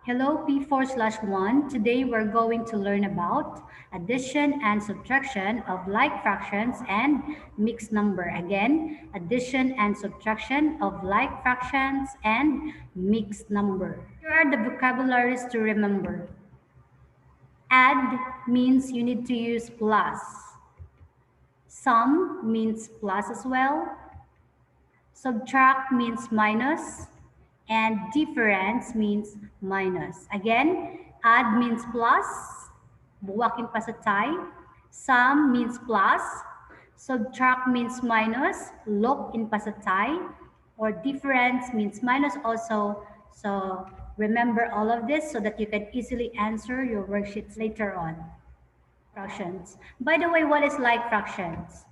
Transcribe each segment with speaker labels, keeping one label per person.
Speaker 1: Hello P4/1. Today we're going to learn about addition and subtraction of like fractions and mixed number. Again, addition and subtraction of like fractions and mixed number. Here are the vocabularies to remember. Add means you need to use plus. Sum means plus as well. Subtract means minus. And difference means minus. Again, add means plus, buwakin pa sa tie. Sum means plus, subtract means minus, log in pa sa tie. Or difference means minus also. So remember all of this so that you can easily answer your worksheets later on. Fractions. By the way, what is like fractions?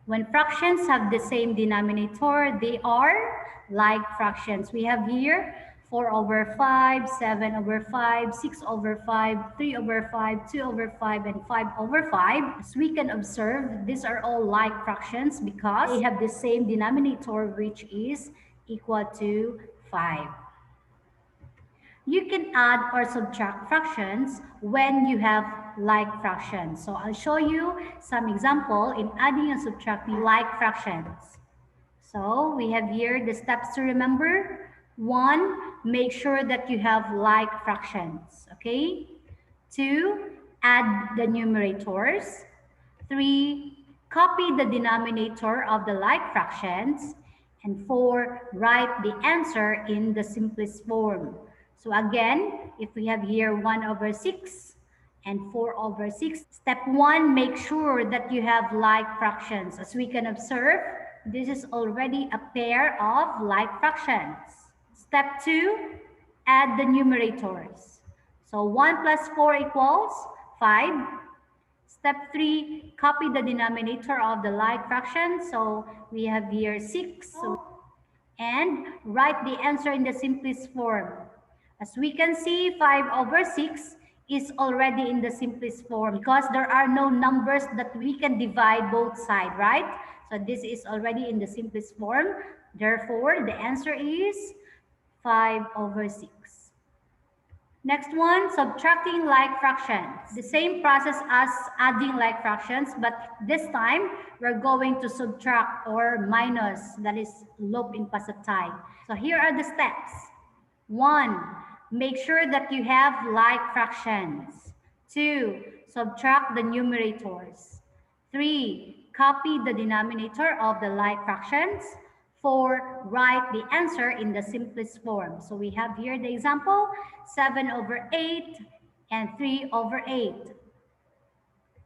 Speaker 1: When fractions have the same denominator, they are like fractions. We have here 4 over 5, 7 over 5, 6 over 5, 3 over 5, 2 over 5, and 5 over 5. As we can observe, these are all like fractions because they have the same denominator, which is equal to 5. You can add or subtract fractions when you have like fractions. So I'll show you some example in adding and subtracting like fractions. So we have here the steps to remember. 1, make sure that you have like fractions, okay? 2, add the numerators. 3, copy the denominator of the like fractions. And 4, write the answer in the simplest form. So again, if we have here 1 over 6 and 4 over 6, step 1, make sure that you have like fractions. As we can observe, this is already a pair of like fractions. Step 2, add the numerators. So 1 plus 4 equals 5. Step 3, copy the denominator of the like fraction. So we have here 6. And write the answer in the simplest form. As we can see, 5 over 6 is already in the simplest form because there are no numbers that we can divide both sides, right? So this is already in the simplest form. Therefore, the answer is 5 over 6. Next one, subtracting like fractions. The same process as adding like fractions, but this time we're going to subtract or minus, that is log in pasatay. So here are the steps. 1, make sure that you have like fractions. 2, subtract the numerators. 3, copy the denominator of the like fractions. 4, write the answer in the simplest form. So we have here the example, 7 over 8 and 3 over 8.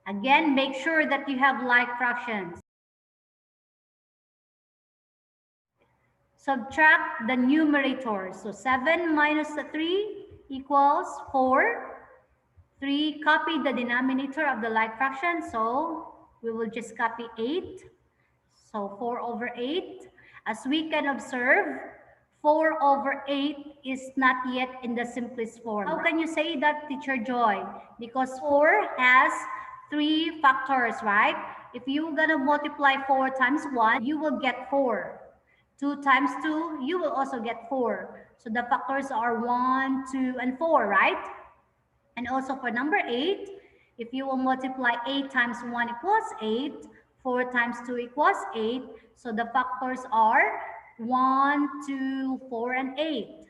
Speaker 1: Again, make sure that you have like fractions. Subtract the numerators. So 7 minus 3 equals 4. 3, copy the denominator of the like fraction. So we will just copy 8. So 4 over 8. As we can observe, 4 over 8 is not yet in the simplest form. How can you say that, Teacher Joy? Because 4 has 3 factors, right? If you're gonna multiply 4 times 1, you will get 4. 2 times 2, you will also get 4. So the factors are 1, 2, and 4, right? And also for number 8, if you will multiply 8 times 1 equals 8, 4 times 2 equals 8. So the factors are 1, 2, 4, and 8.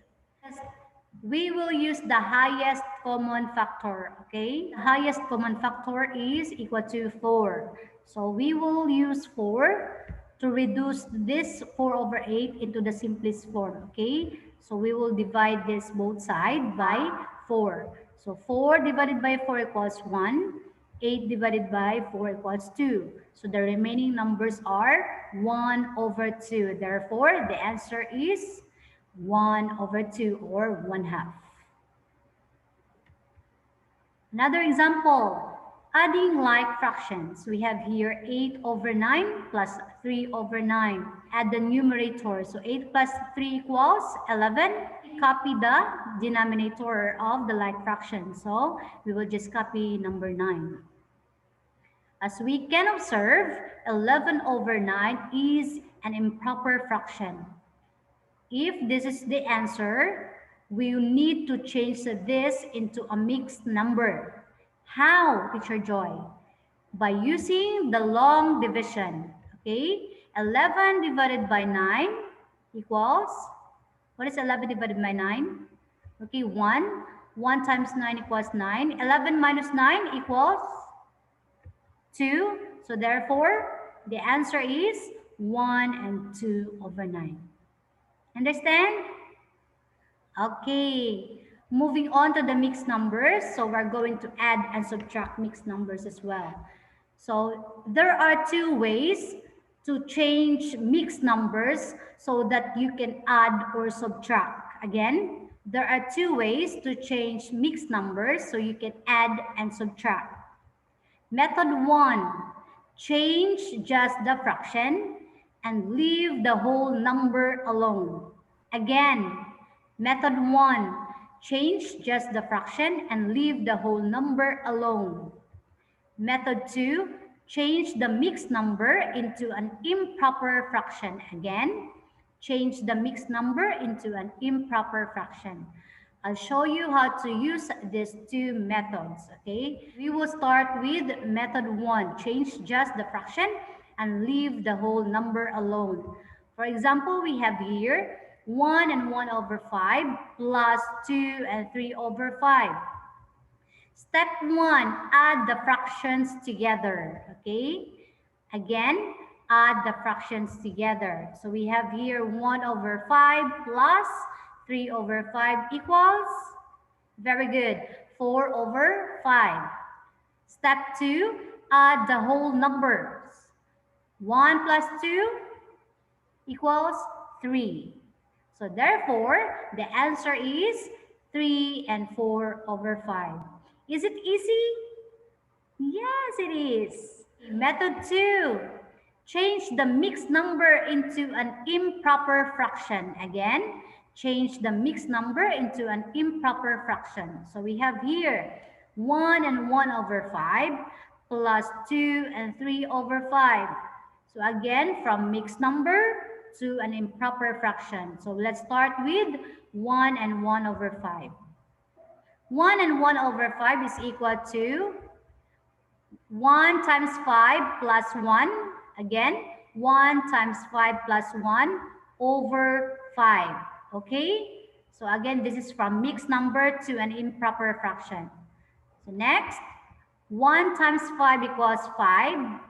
Speaker 1: We will use the highest common factor, okay? The highest common factor is equal to 4. So we will use 4 to reduce this 4 over 8 into the simplest form, okay? So we will divide this both sides by 4. So 4 divided by 4 equals 1. 8 divided by 4 equals 2. So the remaining numbers are 1 over 2. Therefore, the answer is 1 over 2 or 1/2. Another example, adding like fractions. We have here 8 over 9 plus 3 over 9. Add the numerator. So 8 plus 3 equals 11. Copy the denominator of the like fraction. So we will just copy number 9. As we can observe, 11 over 9 is an improper fraction. If this is the answer, we need to change this into a mixed number. How, Teacher Joy? By using the long division. Okay, 11 divided by 9 equals, what is 11 divided by 9? Okay, 1. 1 times 9 equals 9. 11 minus 9 equals 2. So therefore, the answer is 1 and 2 over 9. Understand? Okay. Moving on to the mixed numbers. So we're going to add and subtract mixed numbers as well. So there are two ways to change mixed numbers so that you can add or subtract. Again, there are two ways to change mixed numbers so you can add and subtract. Method 1, change just the fraction and leave the whole number alone. Again, method 1, change just the fraction and leave the whole number alone. Method 2, change the mixed number into an improper fraction. Again, change the mixed number into an improper fraction. I'll show you how to use these two methods, okay? We will start with method 1, change just the fraction and leave the whole number alone. For example, we have here 1 and 1 over 5 plus 2 and 3 over 5. Step 1, add the fractions together, okay? Again, add the fractions together. So we have here 1 over 5 plus 3 over 5 equals, very good, 4 over 5. Step 2, add the whole numbers. 1 plus 2 equals 3. So therefore, the answer is 3 and 4 over 5. Is it easy? Yes, it is. Method 2, change the mixed number into an improper fraction. Again, change the mixed number into an improper fraction. So we have here 1 and 1 over 5 plus 2 and 3 over 5. So again, from mixed number to an improper fraction. So let's start with 1 and 1 over 5. 1 and 1 over 5 is equal to 1 times 5 plus 1. Again, 1 times 5 plus 1 over 5. Okay? So again, this is from mixed number to an improper fraction. So next, 1 times 5 equals 5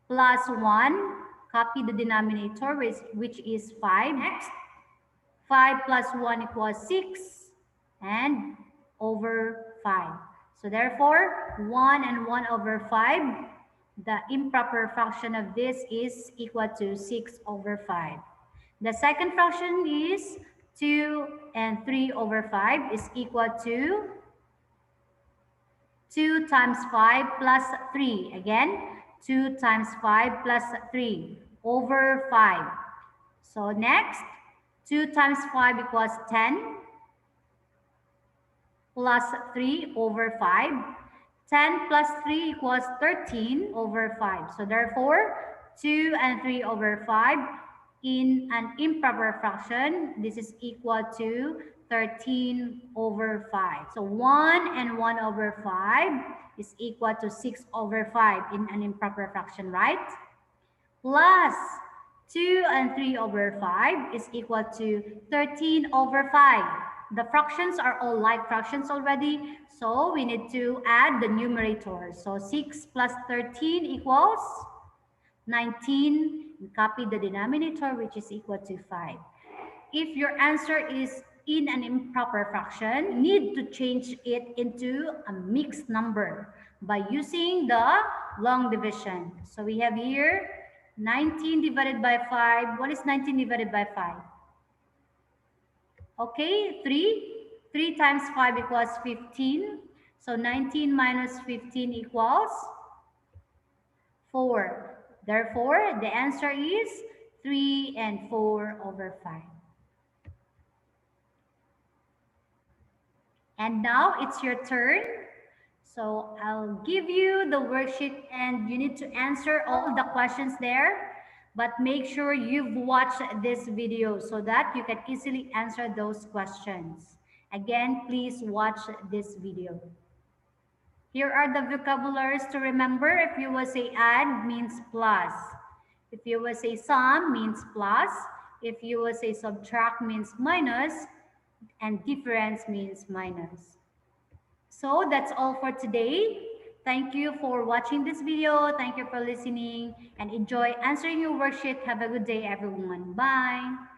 Speaker 1: plus 1. Copy the denominator, which is 5. Next, 5 plus 1 equals 6 and over 5. So therefore, 1 and 1 over 5, the improper fraction of this is equal to 6 over 5. The second fraction is 2 and 3 over 5 is equal to 2 times 5 plus 3. Again, 2 times 5 plus 3 over 5. So next, 2 times 5 equals 10 plus 3 over 5. 10 plus 3 equals 13 over 5. So therefore, 2 and 3 over 5 in an improper fraction, this is equal to 13 over 5. So 1 and 1 over 5 is equal to 6 over 5 in an improper fraction, right? Plus 2 and 3 over 5 is equal to 13 over 5. The fractions are all like fractions already, so we need to add the numerator. So 6 plus 13 equals 19. Copy the denominator, which is equal to 5. If your answer is in an improper fraction, you need to change it into a mixed number by using the long division. So we have here 19 divided by 5. What is 19 divided by 5? Okay, 3. 3 times 5 equals 15. So 19 minus 15 equals 4. Therefore, the answer is 3 and 4 over 5. And now it's your turn. So I'll give you the worksheet and you need to answer all the questions there. But make sure you've watched this video so that you can easily answer those questions. Again, please watch this video. Here are the vocabularies to remember. If you will say add, means plus. If you will say sum, means plus. If you will say subtract, means minus. And difference means minus. So that's all for today. Thank you for watching this video. Thank you for listening and enjoy answering your worksheet. Have a good day, everyone. Bye.